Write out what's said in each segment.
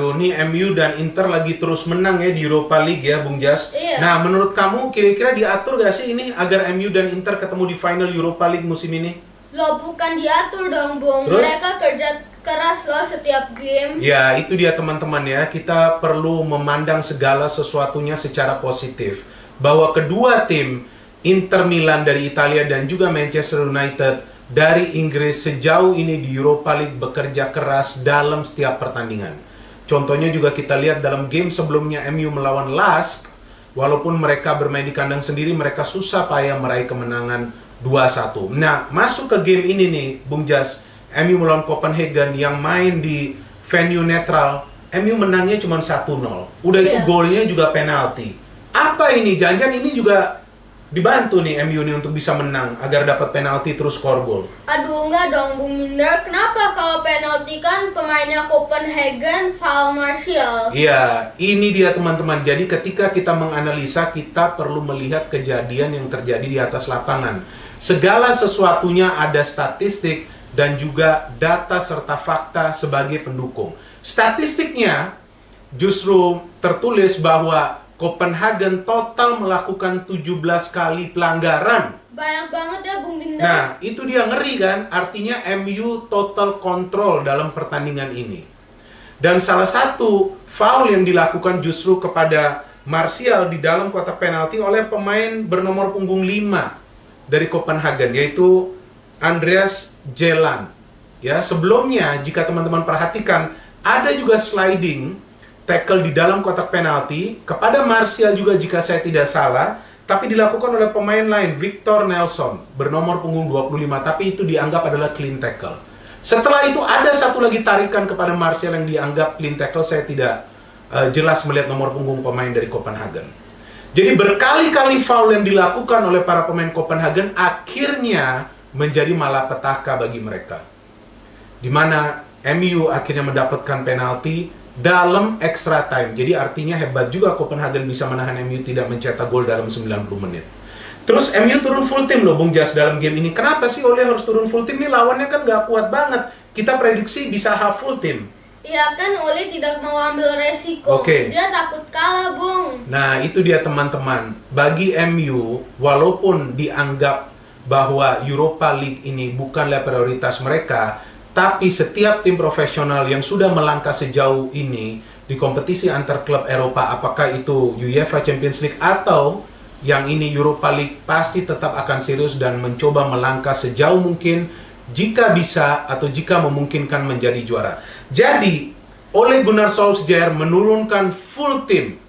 Waduh, nih MU dan Inter lagi terus menang ya di Europa League ya, Bung Jas. Iya. Nah, menurut kamu kira-kira diatur gak sih ini agar MU dan Inter ketemu di final Europa League musim ini? Loh, bukan diatur dong, Bung. Terus? Mereka kerja keras loh setiap game. Ya, itu dia teman-teman ya. Kita perlu memandang segala sesuatunya secara positif. Bahwa kedua tim, Inter Milan dari Italia dan juga Manchester United dari Inggris sejauh ini di Europa League bekerja keras dalam setiap pertandingan. Contohnya juga kita lihat dalam game sebelumnya MU melawan Lask, walaupun mereka bermain di kandang sendiri, mereka susah payah meraih kemenangan 2-1. Nah, masuk ke game ini nih, Bung Jas, MU melawan Copenhagen yang main di venue netral, MU menangnya cuma 1-0. Udah itu Iya. golnya juga penalti. Apa ini? Jangan-jangan ini juga dibantu nih MU nih untuk bisa menang agar dapat penalti terus skor gol. Aduh, enggak dong, Bung Minder. Kenapa kalau penalti kan pemainnya Copenhagen foul Martial? Iya, ini dia teman-teman. Jadi ketika kita menganalisa, kita perlu melihat kejadian yang terjadi di atas lapangan. Segala sesuatunya ada statistik dan juga data serta fakta sebagai pendukung. Statistiknya justru tertulis bahwa Copenhagen total melakukan 17 kali pelanggaran. Banyak banget ya, Bung Minder. Nah, itu dia ngeri kan? Artinya MU total kontrol dalam pertandingan ini. Dan salah satu foul yang dilakukan justru kepada Martial di dalam kotak penalti oleh pemain bernomor punggung 5 dari Copenhagen, yaitu Andreas Jelan. Ya, sebelumnya jika teman-teman perhatikan, ada juga sliding tackle di dalam kotak penalti kepada Martial juga jika saya tidak salah, tapi dilakukan oleh pemain lain, Victor Nelson, bernomor punggung 25, tapi itu dianggap adalah clean tackle. Setelah itu ada satu lagi tarikan kepada Martial yang dianggap clean tackle, saya tidak jelas melihat nomor punggung pemain dari Copenhagen. Jadi berkali-kali foul yang dilakukan oleh para pemain Copenhagen akhirnya menjadi malapetaka bagi mereka. Di mana MU akhirnya mendapatkan penalti dalam extra time. Jadi artinya hebat juga Copenhagen bisa menahan MU tidak mencetak gol dalam 90 menit. Terus MU turun full tim loh Bung Jas dalam game ini. Kenapa sih Ole harus turun full tim? Nih lawannya kan gak kuat banget. Kita prediksi bisa half full tim. Iya kan, Oli tidak mau ambil resiko. Oke. Dia takut kalah, Bung. Nah itu dia teman-teman. Bagi MU, walaupun dianggap bahwa Europa League ini bukanlah prioritas mereka, tapi setiap tim profesional yang sudah melangkah sejauh ini di kompetisi antar klub Eropa, apakah itu UEFA Champions League atau yang ini Europa League, pasti tetap akan serius dan mencoba melangkah sejauh mungkin jika bisa atau jika memungkinkan menjadi juara. Jadi, Ole Gunnar Solskjaer menurunkan full tim.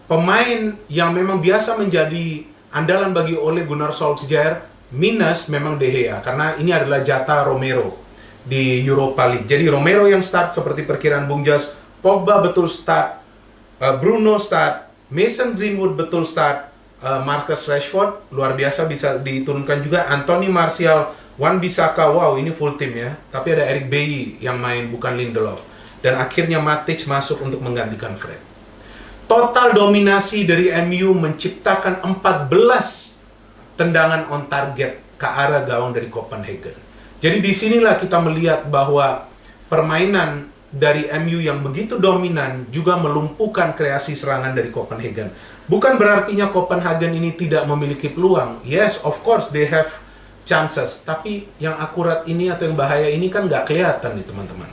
Pemain yang memang biasa menjadi andalan bagi Ole Gunnar Solskjaer minus memang De Gea, karena ini adalah jatah Romero di Europa League. Jadi Romero yang start seperti perkiraan Bung Jas, Pogba betul start, Bruno start, Mason Greenwood betul start, Marcus Rashford luar biasa bisa diturunkan juga, Anthony Martial, Wan-Bissaka, wow ini full tim ya. Tapi ada Eric Bailly yang main bukan Lindelof. Dan akhirnya Matic masuk untuk menggantikan Fred. Total dominasi dari MU menciptakan 14 tendangan on target ke arah gawang dari Copenhagen. Jadi disinilah kita melihat bahwa permainan dari MU yang begitu dominan juga melumpuhkan kreasi serangan dari Copenhagen. Bukan berartinya Copenhagen ini tidak memiliki peluang. Yes, of course they have chances. Tapi yang akurat ini atau yang bahaya ini kan nggak kelihatan nih teman-teman.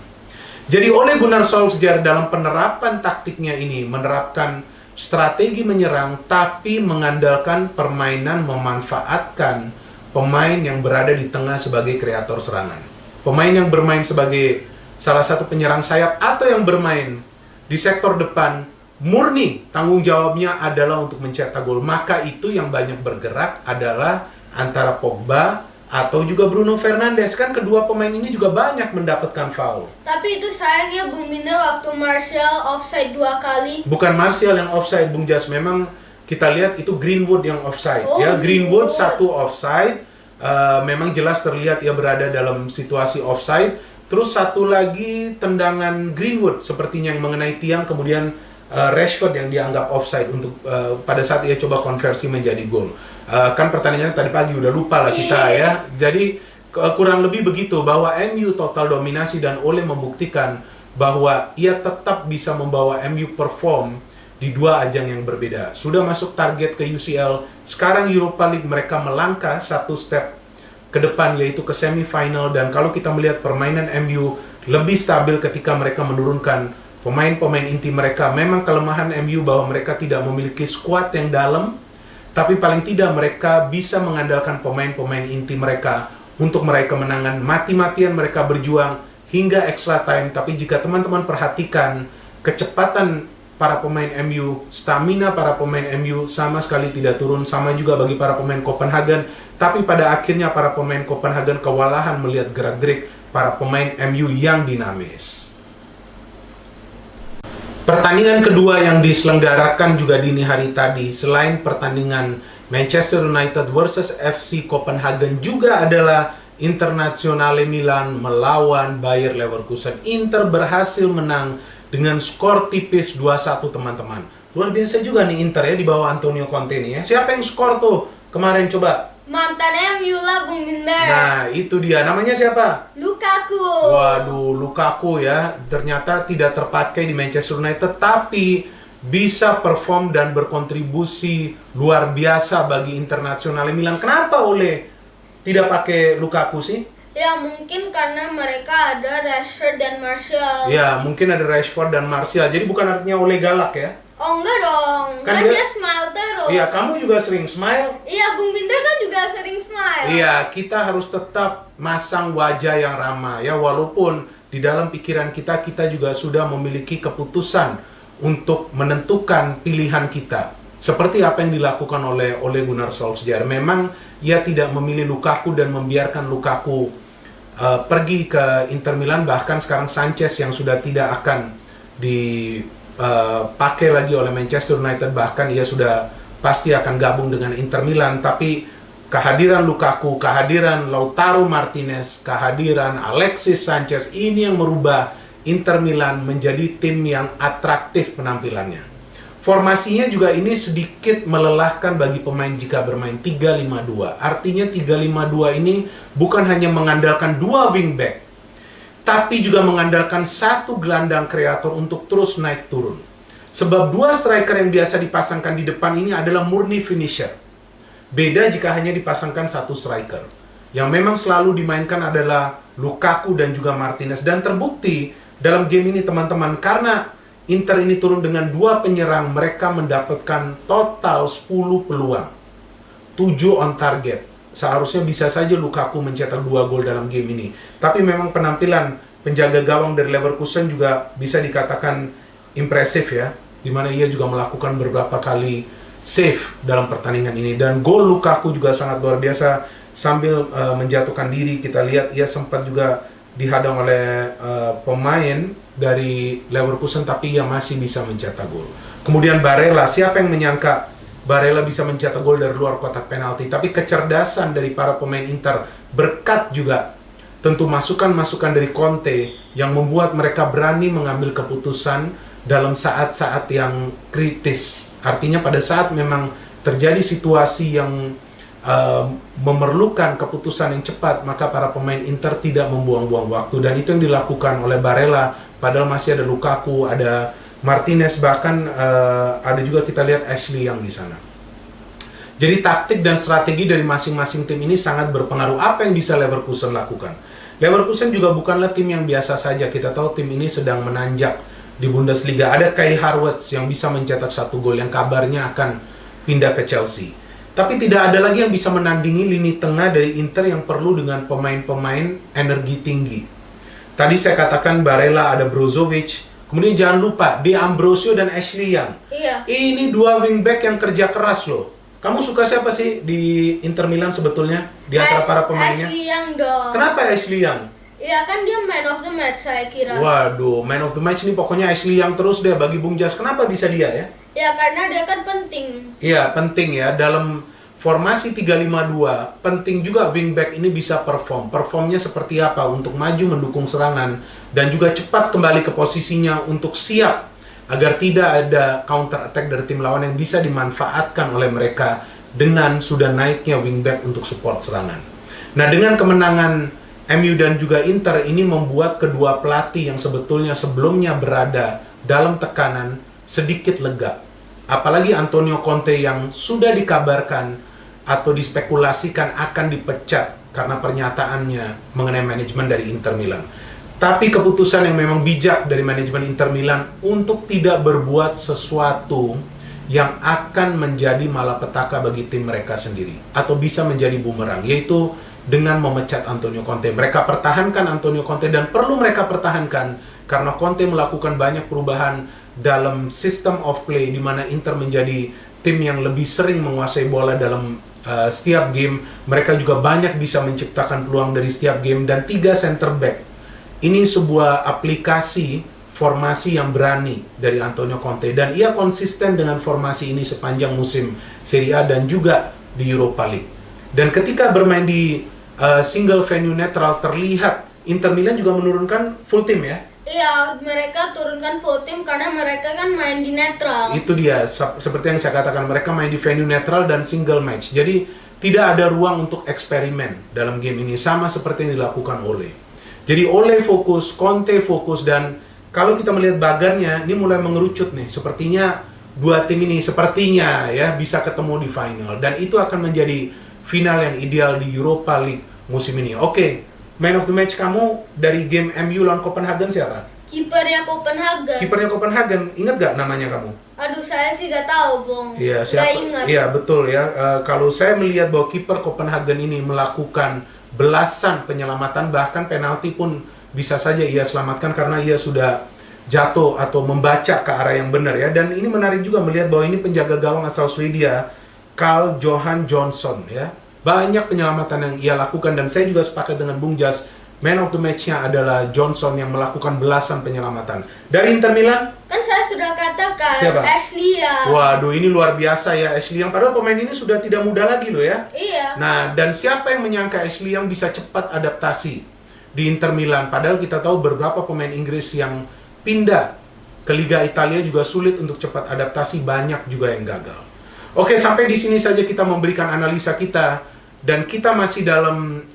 Jadi Ole Gunnar Solskjaer dalam penerapan taktiknya ini menerapkan strategi menyerang tapi mengandalkan permainan memanfaatkan pemain yang berada di tengah sebagai kreator serangan. Pemain yang bermain sebagai salah satu penyerang sayap atau yang bermain di sektor depan, murni tanggung jawabnya adalah untuk mencetak gol. Maka itu yang banyak bergerak adalah antara Pogba atau juga Bruno Fernandes. Kan kedua pemain ini juga banyak mendapatkan foul. Tapi itu sayang ya, Bung Minder, waktu Martial offside 2 kali. Bukan Martial yang offside, Bung Jas. Memang kita lihat itu Greenwood yang offside. Oh, ya, Greenwood Greenwood. satu offside. Memang jelas terlihat ia berada dalam situasi offside. Terus satu lagi tendangan Greenwood sepertinya yang mengenai tiang, kemudian Rashford yang dianggap offside untuk pada saat ia coba konversi menjadi gol. Kan pertandingannya tadi pagi udah lupa lah kita ya. Jadi kurang lebih begitu bahwa MU total dominasi dan Ole membuktikan bahwa ia tetap bisa membawa MU perform di dua ajang yang berbeda. Sudah masuk target ke UCL, sekarang Europa League mereka melangkah satu step ke depan, yaitu ke semifinal. Dan kalau kita melihat permainan MU lebih stabil ketika mereka menurunkan pemain-pemain inti mereka. Memang kelemahan MU bahwa mereka tidak memiliki skuad yang dalam, tapi paling tidak mereka bisa mengandalkan pemain-pemain inti mereka untuk meraih kemenangan. Mati-matian mereka berjuang hingga extra time. Tapi jika teman-teman perhatikan kecepatan para pemain MU, stamina para pemain MU sama sekali tidak turun. Sama juga bagi para pemain Copenhagen. Tapi pada akhirnya para pemain Copenhagen kewalahan melihat gerak-gerik para pemain MU yang dinamis. Pertandingan kedua yang diselenggarakan juga dini hari tadi, selain pertandingan Manchester United versus FC Copenhagen, juga adalah Internazionale Milan melawan Bayer Leverkusen. Inter berhasil menang dengan skor tipis 2-1, teman-teman. Luar biasa juga nih Inter ya di bawah Antonio Conte nih ya. Siapa yang skor tuh kemarin coba? Mantan MU lah, Bung Binder. Nah, itu dia. Namanya siapa? Lukaku. Waduh, Lukaku ya. Ternyata tidak terpakai di Manchester United, tapi bisa perform dan berkontribusi luar biasa bagi Internazionale Milan. Kenapa Ole tidak pakai Lukaku sih? Ya, mungkin karena mereka ada Rashford dan Martial. Ya, mungkin ada Rashford dan Martial. Jadi bukan artinya Ole galak ya? Oh, enggak dong. Kan Dia smile terus. Iya, kamu juga sering smile. Iya, Bung Binder kan juga sering smile. Iya, kita harus tetap masang wajah yang ramah ya, walaupun di dalam pikiran kita juga sudah memiliki keputusan untuk menentukan pilihan kita. Seperti apa yang dilakukan oleh Ole Gunnar Solskjaer. Memang ia tidak memilih Lukaku dan membiarkan Lukaku pergi ke Inter Milan. Bahkan sekarang Sanchez yang sudah tidak akan dipakai lagi oleh Manchester United, bahkan ia sudah pasti akan gabung dengan Inter Milan. Tapi kehadiran Lukaku, kehadiran Lautaro Martinez, kehadiran Alexis Sanchez, ini yang merubah Inter Milan menjadi tim yang atraktif penampilannya. Formasinya juga ini sedikit melelahkan bagi pemain jika bermain 3-5-2. Artinya 3-5-2 ini bukan hanya mengandalkan dua wingback, tapi juga mengandalkan satu gelandang kreator untuk terus naik turun. Sebab dua striker yang biasa dipasangkan di depan ini adalah murni finisher. Beda jika hanya dipasangkan satu striker. Yang memang selalu dimainkan adalah Lukaku dan juga Martinez. Dan terbukti dalam game ini teman-teman, karena Inter ini turun dengan dua penyerang, mereka mendapatkan total 10 peluang, 7 on target. Seharusnya bisa saja Lukaku mencetak 2 gol dalam game ini. Tapi memang penampilan penjaga gawang dari Leverkusen juga bisa dikatakan impresif ya, dimana ia juga melakukan beberapa kali save dalam pertandingan ini. Dan gol Lukaku juga sangat luar biasa. Sambil menjatuhkan diri, kita lihat ia sempat juga dihadang oleh pemain dari Leverkusen, tapi ia masih bisa mencetak gol. Kemudian Barella, siapa yang menyangka Barella bisa mencetak gol dari luar kotak penalti? Tapi kecerdasan dari para pemain Inter, berkat juga tentu masukan-masukan dari Conte yang membuat mereka berani mengambil keputusan dalam saat-saat yang kritis. Artinya pada saat memang terjadi situasi yang memerlukan keputusan yang cepat, maka para pemain Inter tidak membuang-buang waktu. Dan itu yang dilakukan oleh Barella, padahal masih ada Lukaku, ada Martinez, bahkan ada juga kita lihat Ashley yang di sana. Jadi taktik dan strategi dari masing-masing tim ini sangat berpengaruh. Apa yang bisa Leverkusen lakukan? Leverkusen juga bukanlah tim yang biasa saja. Kita tahu tim ini sedang menanjak di Bundesliga. Ada Kai Havertz yang bisa mencetak 1 gol, yang kabarnya akan pindah ke Chelsea. Tapi tidak ada lagi yang bisa menandingi lini tengah dari Inter yang perlu dengan pemain-pemain energi tinggi. Tadi saya katakan Barella, ada Brozovic, kemudian jangan lupa De Ambrosio dan Ashley Young. Iya. Ini dua wingback yang kerja keras loh. Kamu suka siapa sih di Inter Milan sebetulnya di antara para pemainnya? Ashley Young dong. Kenapa Ashley Young? Iya kan dia man of the match saya kira. Waduh, man of the match ini pokoknya Ashley Young terus deh bagi Bung Jas. Kenapa bisa dia ya? Ya karena dia kan penting. Iya, penting ya. Dalam formasi 3-5-2, penting juga wingback ini bisa perform. Performnya seperti apa untuk maju mendukung serangan dan juga cepat kembali ke posisinya untuk siap agar tidak ada counter attack dari tim lawan yang bisa dimanfaatkan oleh mereka dengan sudah naiknya wingback untuk support serangan. Nah, dengan kemenangan MU dan juga Inter ini membuat kedua pelatih yang sebetulnya sebelumnya berada dalam tekanan sedikit lega. Apalagi Antonio Conte yang sudah dikabarkan atau dispekulasikan akan dipecat karena pernyataannya mengenai manajemen dari Inter Milan. Tapi keputusan yang memang bijak dari manajemen Inter Milan untuk tidak berbuat sesuatu yang akan menjadi malapetaka bagi tim mereka sendiri atau bisa menjadi bumerang, yaitu dengan memecat Antonio Conte. Mereka pertahankan Antonio Conte dan perlu mereka pertahankan karena Conte melakukan banyak perubahan dalam system of play di mana Inter menjadi tim yang lebih sering menguasai bola dalam setiap game. Mereka juga banyak bisa menciptakan peluang dari setiap game dan 3 center back. Ini sebuah aplikasi formasi yang berani dari Antonio Conte dan ia konsisten dengan formasi ini sepanjang musim Serie A dan juga di Europa League. Dan ketika bermain di single venue netral terlihat Inter Milan juga menurunkan full team ya. Iya, mereka turunkan full team karena mereka kan main di netral. Itu dia, seperti yang saya katakan, mereka main di venue netral dan single match. Jadi tidak ada ruang untuk eksperimen dalam game ini, sama seperti yang dilakukan Ole. Jadi Ole fokus, Conte fokus, dan kalau kita melihat bagannya, ini mulai mengerucut nih. Sepertinya dua tim ini sepertinya ya bisa ketemu di final, dan itu akan menjadi final yang ideal di Europa League musim ini. Oke, man of the match kamu dari game MU lawan Copenhagen siapa? Kipernya Copenhagen. Kipernya Copenhagen, ingat gak namanya kamu? Aduh, saya sih gak tahu, Bung. Iya, Gak ingat. Iya, betul ya. Kalau saya melihat bahwa kiper Copenhagen ini melakukan belasan penyelamatan, bahkan penalti pun bisa saja ia selamatkan karena ia sudah jatuh atau membaca ke arah yang benar ya. Dan ini menarik juga melihat bahwa ini penjaga gawang asal Swedia, Carl Johan Johnson ya. Banyak penyelamatan yang ia lakukan dan saya juga sepakat dengan Bung Jas, man of the match-nya adalah Johnson yang melakukan belasan penyelamatan. Dari Inter Milan? Kan saya sudah katakan, Siapa? Ashley Young. Waduh, ini luar biasa ya Ashley Young. Padahal pemain ini sudah tidak muda lagi loh ya. Iya. Nah, dan siapa yang menyangka Ashley Young bisa cepat adaptasi di Inter Milan? Padahal kita tahu beberapa pemain Inggris yang pindah ke Liga Italia juga sulit untuk cepat adaptasi, banyak juga yang gagal. Oke, sampai di sini saja kita memberikan analisa kita dan kita masih dalam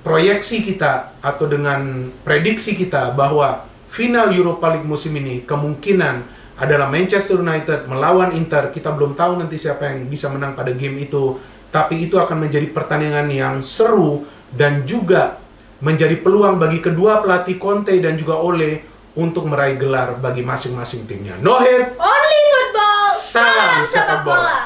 proyeksi kita atau dengan prediksi kita bahwa final Europa League musim ini kemungkinan adalah Manchester United melawan Inter. Kita belum tahu nanti siapa yang bisa menang pada game itu, tapi itu akan menjadi pertandingan yang seru dan juga menjadi peluang bagi kedua pelatih Conte dan juga Ole untuk meraih gelar bagi masing-masing timnya. No hate, Only football. salam sepak bola.